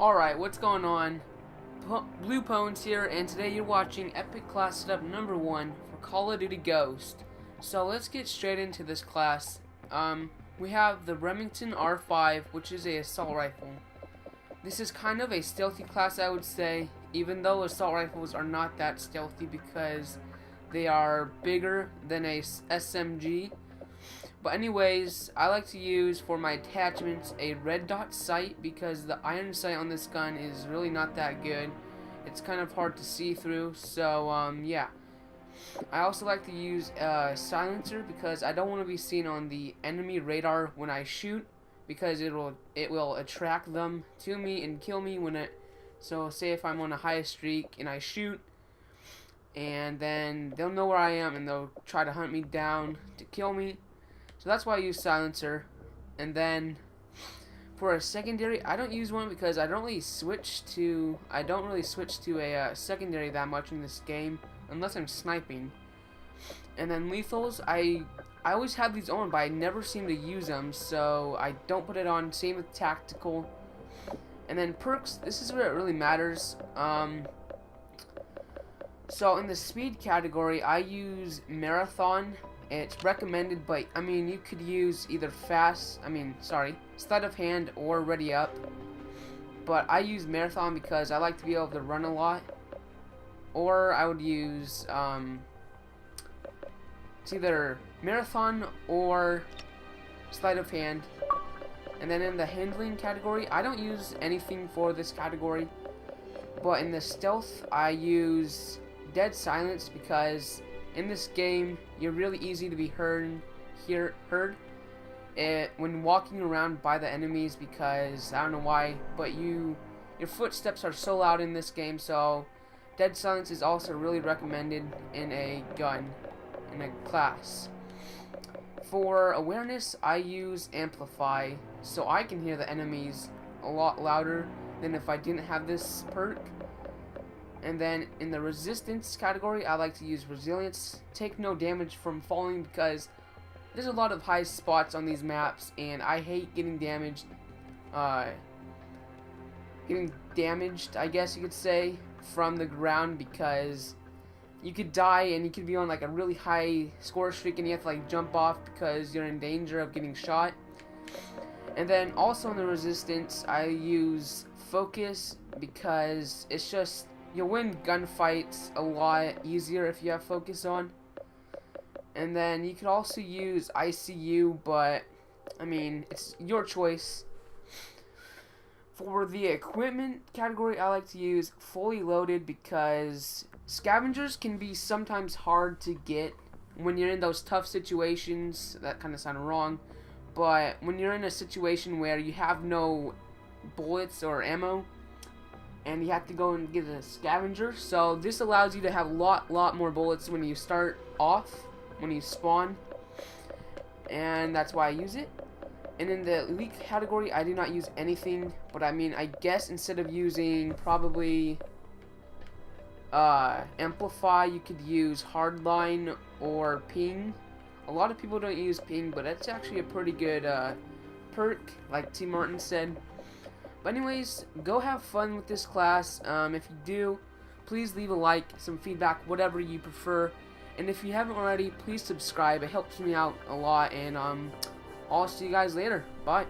Alright, what's going on? Blue Pwns here, and today you're watching Epicclass setup number 1 for Call of Duty Ghost. So let's get straight into this class. We have the Remington R5, which is a assault rifle. This is kind of a stealthy class, I would say, even though assault rifles are not that stealthy because they are bigger than a SMG. But anyways, I like to use for my attachments a red dot sight because the iron sight on this gun is really not that good. It's kind of hard to see through, so yeah. I also like to use a silencer because I don't want to be seen on the enemy radar when I shoot, because it will attract them to me and kill me when it. So say if I'm on a high streak and I shoot, and then they'll know where I am and they'll try to hunt me down to kill me. So that's why I use silencer. And then for a secondary, I don't use one because I don't really switch to a secondary that much in this game unless I'm sniping. And then lethals, I always have these on, but I never seem to use them, so I don't put it on. Same with tactical. And then perks, this is where it really matters. So in the speed category, I use marathon. It's recommended, but I mean you could use either sleight of hand or ready up. But I use marathon because I like to be able to run a lot. Or I would use it's either marathon or sleight of hand. And then in the handling category, I don't use anything for this category. But in the stealth, I use dead silence because in this game, you're really easy to be heard when walking around by the enemies because I don't know why, but your footsteps are so loud in this game. So dead silence is also really recommended in a class. For awareness, I use amplify, so I can hear the enemies a lot louder than if I didn't have this perk. And then in the resistance category, I like to use resilience. Take no damage from falling because there's a lot of high spots on these maps, and I hate getting damaged. I guess you could say, from the ground, because you could die and you could be on like a really high score streak and you have to like jump off because you're in danger of getting shot. And then also in the resistance, I use focus because it's just, you'll win gunfights a lot easier if you have focus on. And then you could also use ICU, but I mean, it's your choice. For the equipment category, I like to use fully loaded because scavengers can be sometimes hard to get when you're in those tough situations. That kind of sounded wrong, but when you're in a situation where you have no bullets or ammo and you have to go and get a scavenger, so this allows you to have a lot more bullets when you start off, when you spawn, and that's why I use it. And in the elite category, I do not use anything, but I mean, I guess instead of using probably amplify, you could use hardline or ping. A lot of people don't use ping, but that's actually a pretty good perk, like T. Martin said. But anyways, go have fun with this class. If you do, please leave a like, some feedback, whatever you prefer. And if you haven't already, please subscribe. It helps me out a lot. And I'll see you guys later. Bye.